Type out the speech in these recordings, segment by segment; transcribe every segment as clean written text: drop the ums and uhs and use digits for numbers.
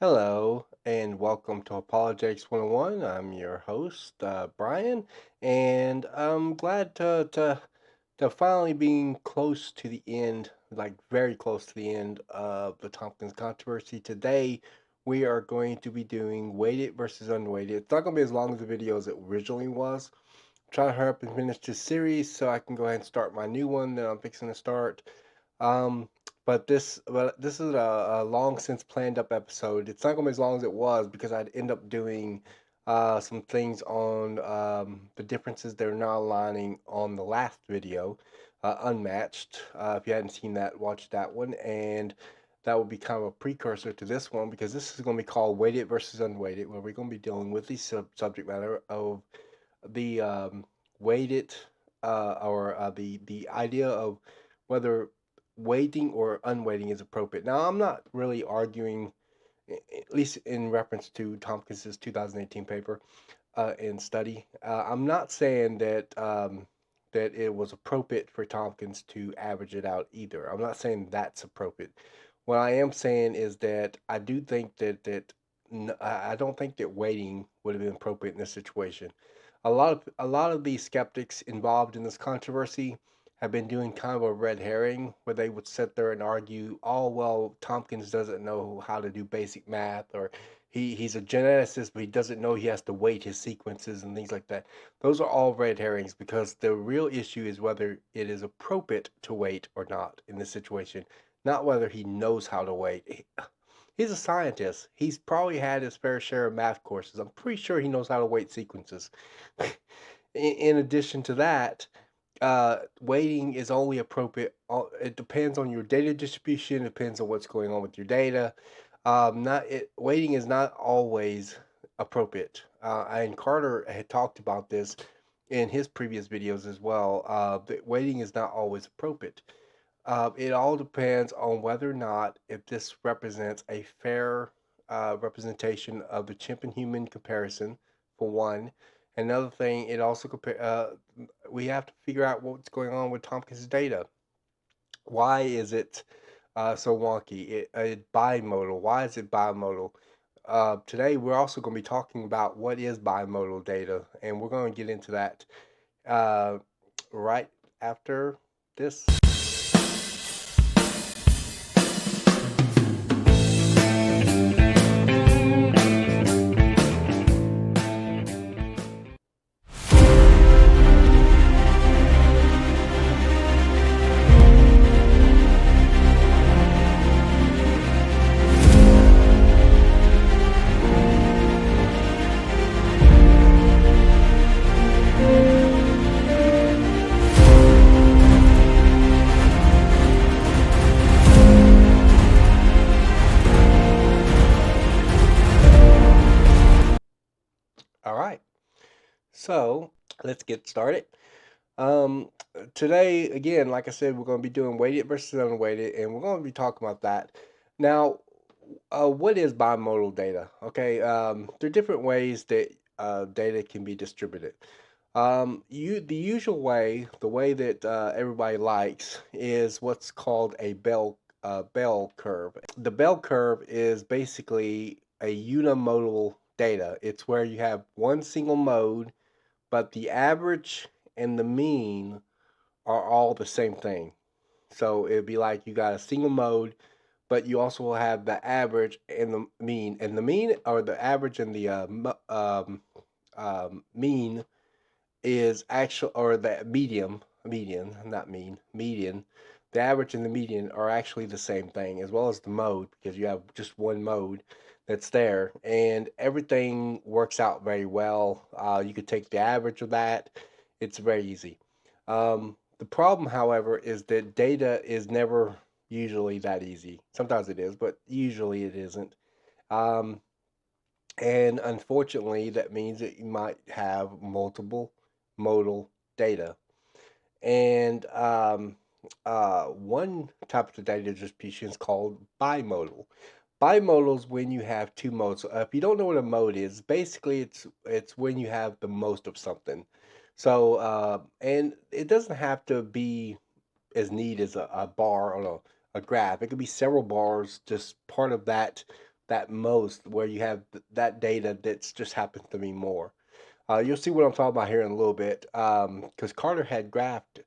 Hello and welcome to Apologetics 101. I'm your host, Brian, and I'm glad to finally being close to the end, like very close to the end of the Tomkins controversy. Today, we are going to be doing weighted versus unweighted. It's not going to be as long as the video as it originally was. I'm trying to hurry up and finish this series so I can go ahead and start my new one that I'm fixing to start. Um, but this is a long since planned up episode. It's not gonna be as long as it was because I'd end up doing some things on the differences that are not aligning on the last video, unmatched. If you hadn't seen that, watch that one, and that will be kind of a precursor to this one because this is going to be called weighted versus unweighted, where we're going to be dealing with the subject matter of the weighted or the idea of whether weighting or unweighting is appropriate. Now, I'm not really arguing, at least in reference to Tompkins's 2018 paper and study. I'm not saying that it was appropriate for Tompkins to average it out either. I'm not saying that's appropriate. What I am saying is that I do think I don't think that weighting would have been appropriate in this situation. A lot of the skeptics involved in this controversy have been doing kind of a red herring where they would sit there and argue, oh well, Tompkins doesn't know how to do basic math, or he's a geneticist, but he doesn't know he has to weight his sequences and things like that. Those are all red herrings because the real issue is whether it is appropriate to weight or not in this situation, not whether he knows how to weight. He's a scientist. He's probably had his fair share of math courses. I'm pretty sure he knows how to weight sequences. In addition to that, weighting is only appropriate. It depends on your data distribution. It depends on what's going on with your data. Not it. Weighting is not always appropriate. And Carter had talked about this in his previous videos as well. That weighting is not always appropriate. It all depends on whether or not if this represents a fair representation of the chimp and human comparison, for one. Another thing, it also we have to figure out what's going on with Tompkins' data. Why is it so wonky? Bimodal. Why is it bimodal? Today, we're also going to be talking about what is bimodal data, and we're going to get into that uh, right after this. All right. So let's get started. Um, Today, again, like I said, we're going to be doing weighted versus unweighted, and we're going to be talking about that. Now, what is bimodal data? Okay, there are different ways that data can be distributed. The usual way, the way that everybody likes, is what's called a bell curve. The bell curve is basically a unimodal data. It's where you have one single mode, but the average and the mean are all the same thing. So it'd be like you got a single mode, but you also will have the average and the mean. And the mean or the average and the mean is actual, or the median, not mean, median. The average and the median are actually the same thing, as well as the mode, because you have just one mode that's there, and everything works out very well. You could take the average of that. It's very easy. The problem, however, is that data is never usually that easy. Sometimes it is, but usually it isn't. Um, and unfortunately, that means that you might have multiple modal data. And one type of data distribution is called bimodal. Bimodal is when you have two modes. So if you don't know what a mode is, basically it's when you have the most of something. So and it doesn't have to be as neat as a bar on a graph. It could be several bars, just part of that that most where you have that data that's just happens to be more. You'll see what I'm talking about here in a little bit, because Carter had graphed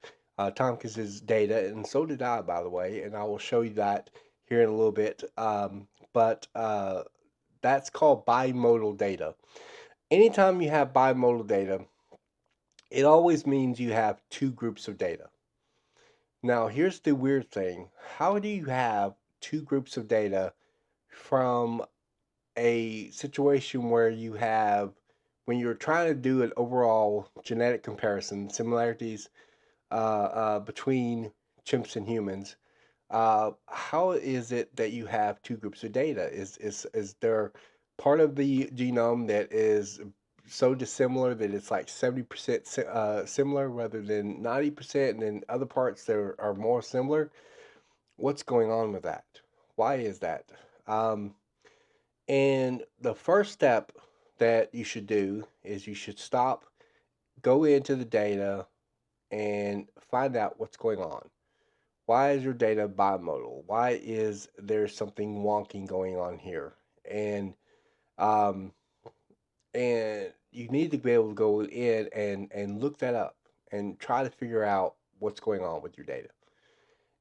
Tompkins's data, and so did I, by the way, and I will show you that here in a little bit. But that's called bimodal data. Anytime you have bimodal data, it always means you have two groups of data. Now, here's the weird thing. How do you have two groups of data from a situation where you have, when you're trying to do an overall genetic comparison, similarities between chimps and humans, how is it that you have two groups of data? Is there part of the genome that is so dissimilar that it's like 70% similar rather than 90%, and then other parts that are more similar? What's going on with that? Why is that? Um, and the first step that you should do is you should stop, go into the data, and find out what's going on. Why is your data bimodal? Why is there something wonky going on here? And um, and you need to be able to go in and look that up and try to figure out what's going on with your data.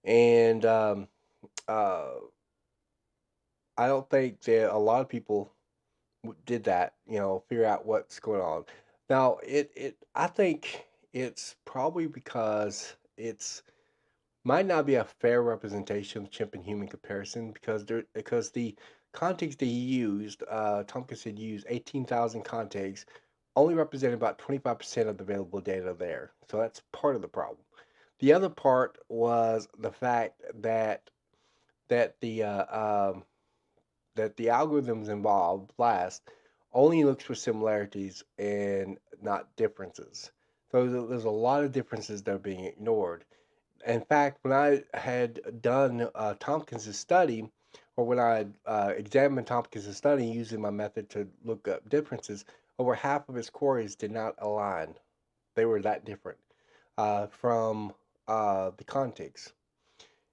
And uh, I don't think that a lot of people did that, figure out what's going on. Now, I think it's probably because it's might not be a fair representation of chimp and human comparison because the contigs that he used, Tomkins had used 18,000 contigs, only represented about 25% of the available data there. So that's part of the problem. The other part was the fact that the that the algorithms involved, BLAST, only looks for similarities and not differences. So there's a lot of differences that are being ignored. In fact, when I had done Tompkins' study, or when I examined Tompkins' study using my method to look up differences, over half of his queries did not align. They were that different from the contigs.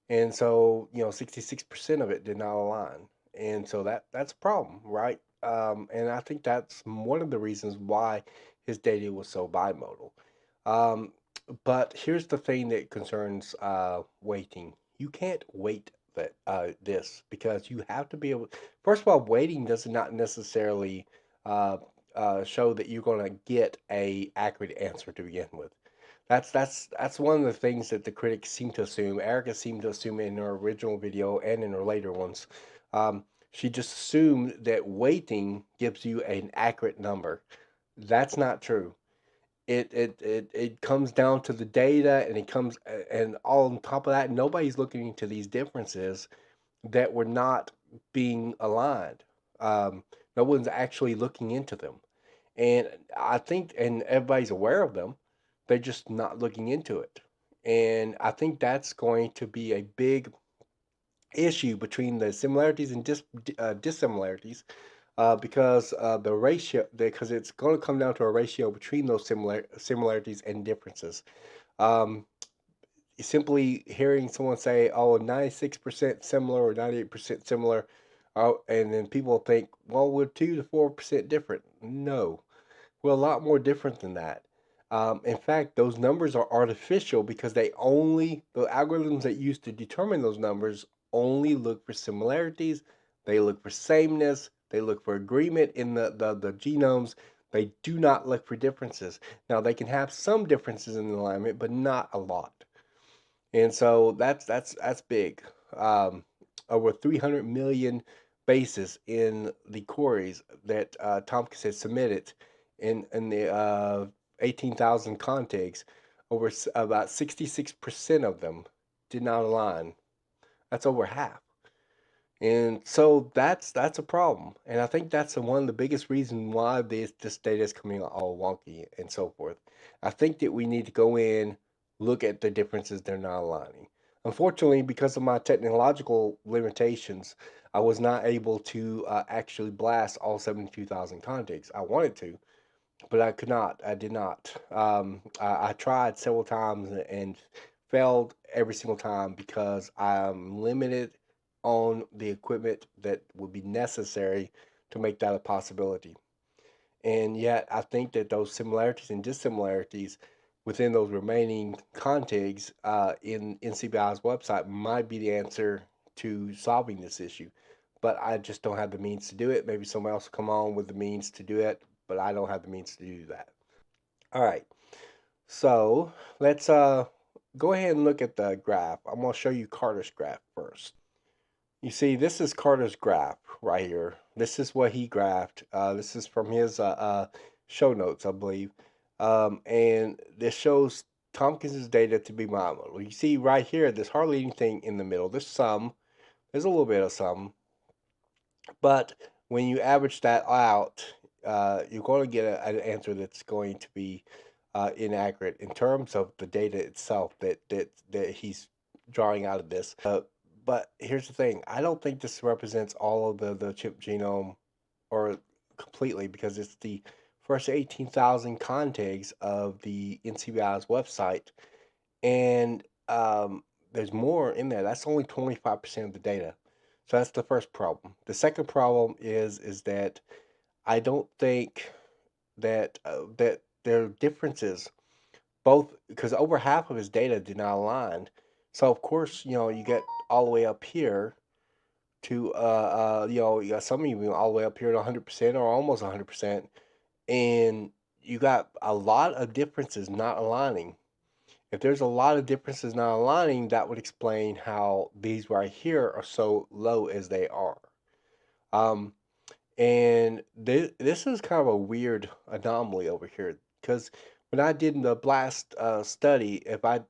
And so, 66% of it did not align. And so that's a problem, right? And I think that's one of the reasons why his data was so bimodal. Um, but here's the thing that concerns weighting. You can't weight this because you have to be able. First of all, weighting does not necessarily uh, show that you're going to get a accurate answer to begin with. That's one of the things that the critics seem to assume. Erica seemed to assume in her original video and in her later ones. She just assumed that weighting gives you an accurate number. That's not true. It comes down to the data, and it comes and all on top of that, nobody's looking into these differences that were not being aligned. No one's actually looking into them. And I think, and everybody's aware of them, they're just not looking into it. And I think that's going to be a big issue between the similarities and dissimilarities, because the ratio, because it's going to come down to a ratio between those similarities and differences. Um, Simply hearing someone say, "Oh, 96% similar or 98% similar," and then people think, "Well, we're 2 to 4% different." No, we're a lot more different than that. In fact, those numbers are artificial because the algorithms that used to determine those numbers only look for similarities, they look for sameness, they look for agreement in the genomes. They do not look for differences. Now, they can have some differences in alignment, but not a lot. And so that's big. Um, Over 300 million bases in the queries that Tompkins has submitted in the 18,000 contigs. About 66% of them did not align. That's over half. And so that's a problem. And I think that's one of the biggest reasons why this data is coming out all wonky and so forth. I think that we need to go in, look at the differences they're not aligning. Unfortunately, because of my technological limitations, I was not able to actually blast all 72,000 contigs. I wanted to, but I could not. I did not. I tried several times and failed every single time because I'm limited on the equipment that would be necessary to make that a possibility. And yet, I think that those similarities and dissimilarities within those remaining contigs in NCBI's website might be the answer to solving this issue. But I just don't have the means to do it. Maybe someone else will come on with the means to do it, but I don't have the means to do that. All right. So let's go ahead and look at the graph. I'm going to show you Carter's graph first. You see, this is Carter's graph right here. This is what he graphed. This is from his show notes, I believe. And this shows Tompkins' data to be bimodal. You see right here, there's hardly anything in the middle. There's some. There's a little bit of some. But when you average that out, you're going to get an answer that's going to be inaccurate in terms of the data itself that he's drawing out of this. But here's the thing: I don't think this represents all of the chimp genome or completely because it's the first 18,000 contigs of the NCBI's website, and there's more in there. That's only 25% of the data. So that's the first problem. The second problem is that I don't think that there are differences both because over half of his data did not align. So of course, you get all the way up here to you got some even all the way up here to 100% or almost 100%, and you got a lot of differences not aligning. If there's a lot of differences not aligning, that would explain how these right here are so low as they are. Um, and this is kind of a weird anomaly over here because when I did the blast study, if I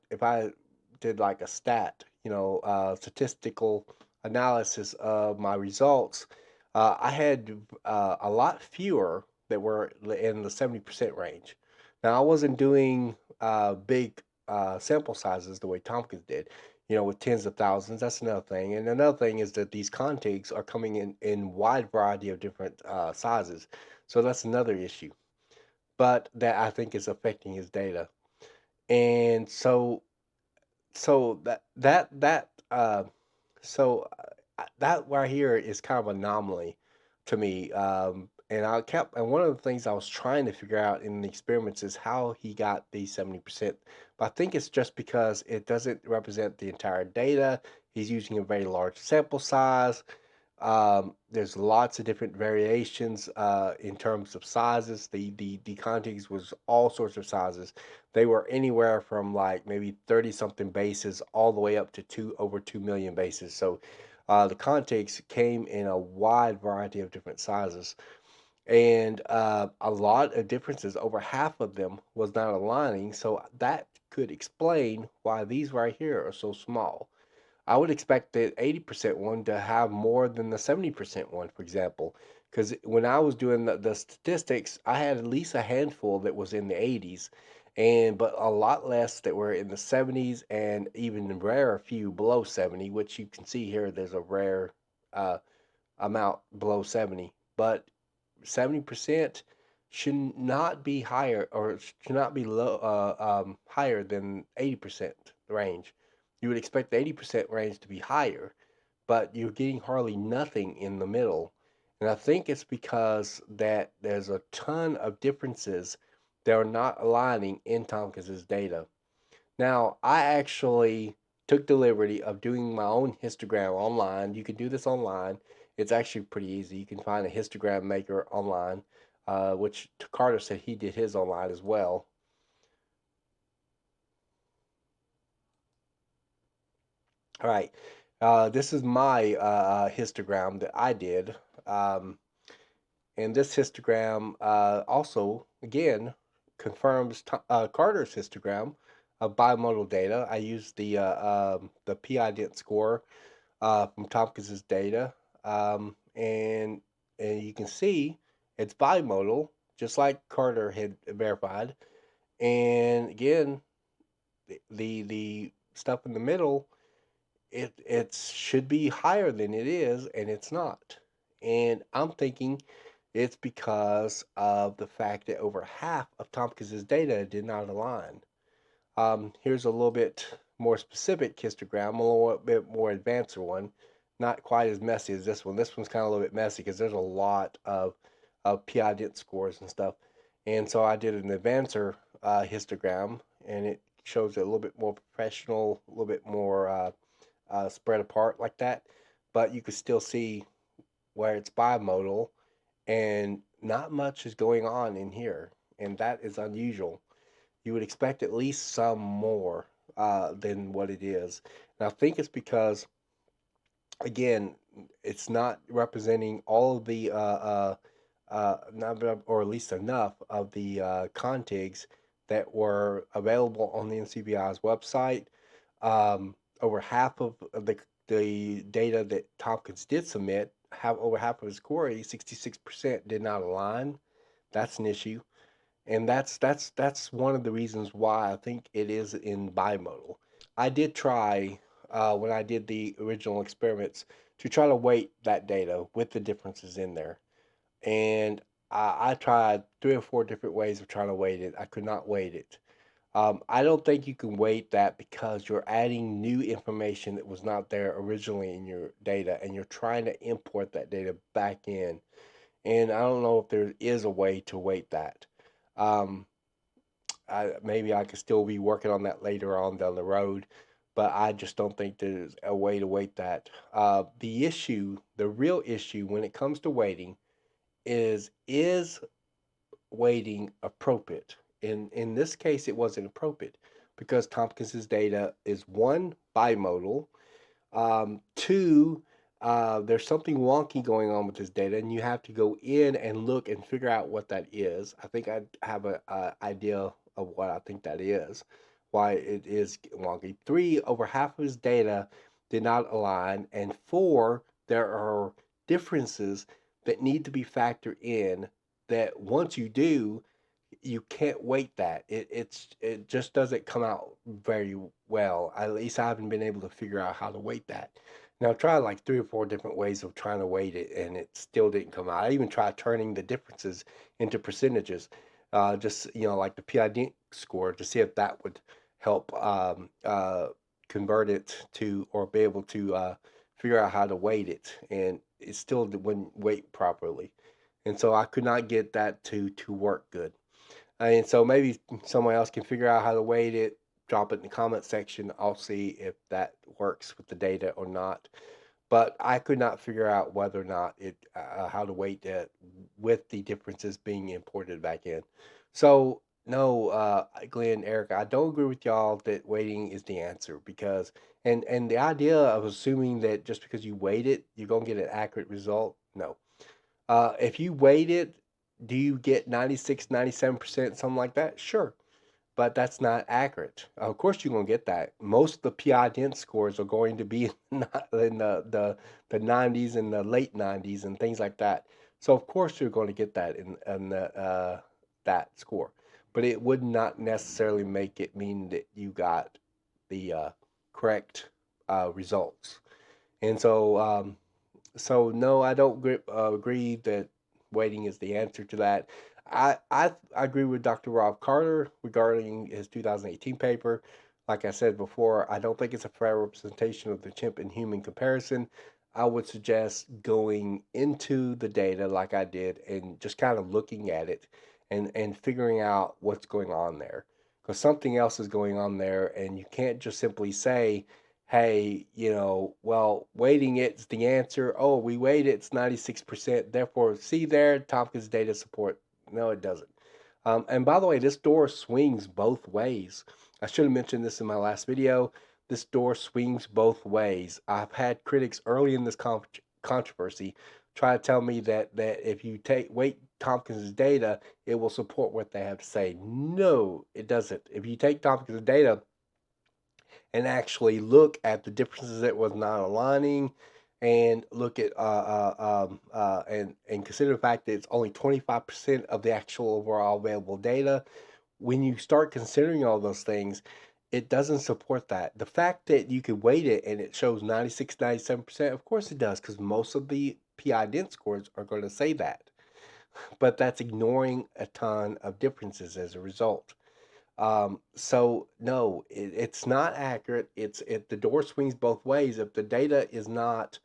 did like a statistical analysis of my results, I had a lot fewer that were in the 70% range. Now I wasn't doing big sample sizes the way Tompkins did, with tens of thousands. That's another thing. And another thing is that these contigs are coming in wide variety of different sizes. So that's another issue. But that I think is affecting his data. And so that right here is kind of an anomaly to me. And one of the things I was trying to figure out in the experiments is how he got these 70%. But I think it's just because it doesn't represent the entire data. He's using a very large sample size. There's lots of different variations in terms of sizes. The contigs was all sorts of sizes. They were anywhere from like maybe 30 something bases all the way up to over 2 million bases. So the contigs came in a wide variety of different sizes, and a lot of differences. Over half of them was not aligning. So that could explain why these right here are so small. I would expect the 80% one to have more than the 70% one, for example. Because when I was doing the statistics, I had at least a handful that was in the 80s, but a lot less that were in the 70s, and even rare few below 70, which you can see here. There's a rare uh, amount below 70, but 70% should not be higher or should not be higher than 80% range. You would expect the 80% range to be higher, but you're getting hardly nothing in the middle. And I think it's because that there's a ton of differences that are not aligning in Tompkins's data. Now, I actually took the liberty of doing my own histogram online. You can do this online. It's actually pretty easy. You can find a histogram maker online, which Carter said he did his online as well. All right. This is my histogram that I did. Um, and this histogram also, again, confirms Carter's histogram of bimodal data. I used the p-ident score from Tompkins's data, and you can see it's bimodal, just like Carter had verified. And again, the stuff in the middle, it should be higher than it is, and it's not. And I'm thinking it's because of the fact that over half of Tompkins's data did not align. Here's a little bit more specific histogram, a little bit more advanced one. not quite as messy as this one. This one's kind of a little bit messy because there's a lot of PI dent scores and stuff. And so I did an advancer histogram, and it shows it a little bit more professional, a little bit more spread apart like that. But you can still see where it's bimodal, and not much is going on in here, and that is unusual. You would expect at least some more than what it is. And I think it's because, again, it's not representing all of the, not, or at least enough of the contigs that were available on the NCBI's website. Over half of the data that Tomkins did submit, have over half of his query, 66% did not align. That's an issue. And that's one of the reasons why I think it is in bimodal. I did try when I did the original experiments to try to weight that data with the differences in there, and I tried 3 or 4 different ways of trying to weight it. I could not weight it. I don't think you can weight that because you're adding new information that was not there originally in your data, and you're trying to import that data back in. And I don't know if there is a way to weight that. Um, Maybe I could still be working on that later on down the road, but I just don't think there's a way to weight that. The issue, the real issue when it comes to weighting is weighting appropriate? In this case, it wasn't appropriate because Tompkins's data is one bimodal, two, there's something wonky going on with this data, and you have to go in and look and figure out what that is. I think I have a idea of what I think that is, why it is wonky. Three, over half of his data did not align, and four, there are differences that need to be factored in that once you do, you can't weight that. It just doesn't come out very well. At least I haven't been able to figure out how to weight that. Now I tried like 3 or 4 different ways of trying to weight it, and it still didn't come out. I even tried turning the differences into percentages, just like the PID score, to see if that would help convert it to, or be able to figure out how to weight it, and it still wouldn't weight properly, and so I could not get that to work good. And so maybe someone else can figure out how to weight it, drop it in the comment section. I'll see if that works with the data or not. But I could not figure out whether or not how to weight it with the differences being imported back in. So no, Glenn, Erica, I don't agree with y'all that weighting is the answer, because and the idea of assuming that just because you weight it, you're gonna get an accurate result. No. If you weight it, do you get 96, 97%, something like that? Sure, but that's not accurate. Of course, you're going to get that. Most of the PI dent scores are going to be in the 90s and the late 90s and things like that. So, of course, you're going to get that in that score. But it would not necessarily make it mean that you got the correct results. And so no, I don't agree that waiting is the answer to that. I agree with Dr. Rob Carter regarding his 2018 paper. Like I said before, I don't think it's a fair representation of the chimp and human comparison. I would suggest going into the data like I did and just kind of looking at it and figuring out what's going on there. Because something else is going on there, and you can't just simply say, hey, well, weighting it's the answer. Oh, we weighed it, it's 96%. Therefore, see there, Tompkins data support. No, it doesn't. And by the way, this door swings both ways. I should have mentioned this in my last video. This door swings both ways. I've had critics early in this controversy try to tell me that if you weight Tompkins' data, it will support what they have to say. No, it doesn't. If you take Tompkins' data and actually look at the differences that was not aligning, and look at and consider the fact that it's only 25% of the actual overall available data. When you start considering all those things, it doesn't support that. The fact that you could weight it and it shows 96, 97%, of course it does, because most of the PI dent scores are going to say that. But that's ignoring a ton of differences as a result. So no, it's not accurate. The door swings both ways. If the data is not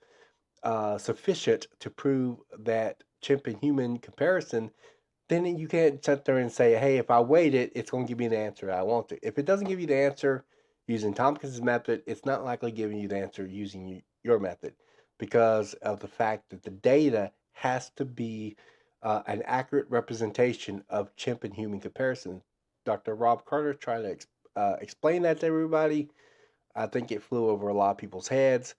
sufficient to prove that chimp and human comparison, then you can't sit there and say, hey, if I weight it, it's going to give me the answer I want to. If it doesn't give you the answer using Tompkins' method, it's not likely giving you the answer using your method because of the fact that the data has to be an accurate representation of chimp and human comparison. Dr. Rob Carter tried to explain that to everybody. I think it flew over a lot of people's heads,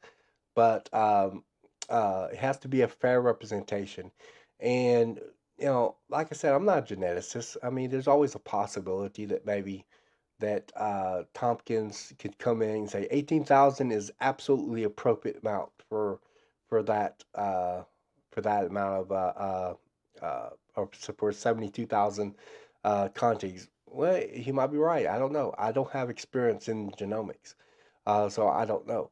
but it has to be a fair representation. And like I said, I'm not a geneticist. I mean, there's always a possibility that maybe that Tompkins could come in and say 18,000 is absolutely appropriate amount for that for that amount of or for 72,000 contigs. Well, he might be right. I don't know. I don't have experience in genomics, so I don't know.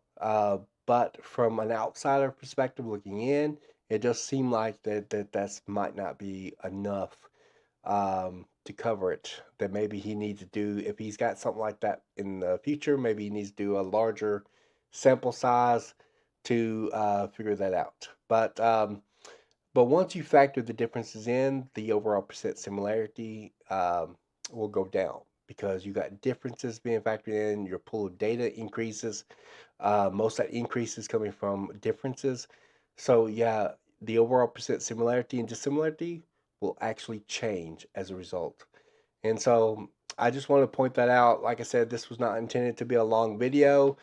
But from an outsider perspective looking in, it just seemed like that's might not be enough to cover it. That maybe he needs to do, if he's got something like that in the future, maybe he needs to do a larger sample size to figure that out. But once you factor the differences in, the overall percent similarity will go down because you got differences being factored in. Your pool of data increases. Most of that increase is coming from differences. So yeah, the overall percent similarity and dissimilarity will actually change as a result. And so I just want to point that out. Like I said, this was not intended to be a long video.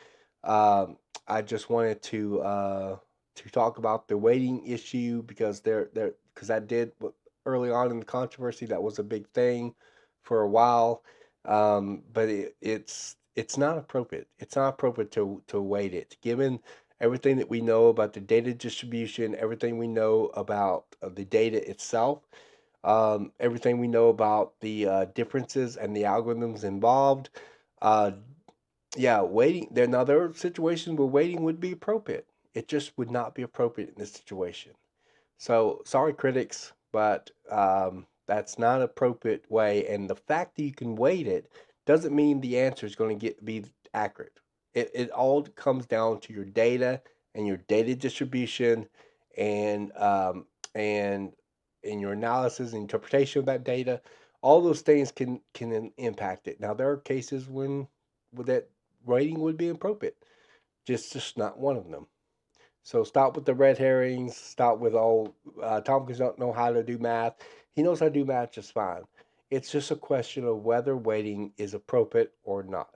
I just wanted to talk about the weighting issue because because I did early on in the controversy that was a big thing for a while. But it's not appropriate. It's not appropriate to weight it given everything that we know about the data distribution, everything we know about the data itself, everything we know about the differences and the algorithms involved. Uh, yeah, waiting. There are situations where waiting would be appropriate. It just would not be appropriate in this situation. So sorry, critics, but that's not an appropriate way. And the fact that you can weight it doesn't mean the answer is going to be accurate. It all comes down to your data and your data distribution, and and in your analysis and interpretation of that data. All those things can impact it. Now there are cases when that rating would be appropriate. Just not one of them. So stop with the red herrings. Stop with all Tompkins don't know how to do math. He knows how to do math just fine. It's just a question of whether weighting is appropriate or not.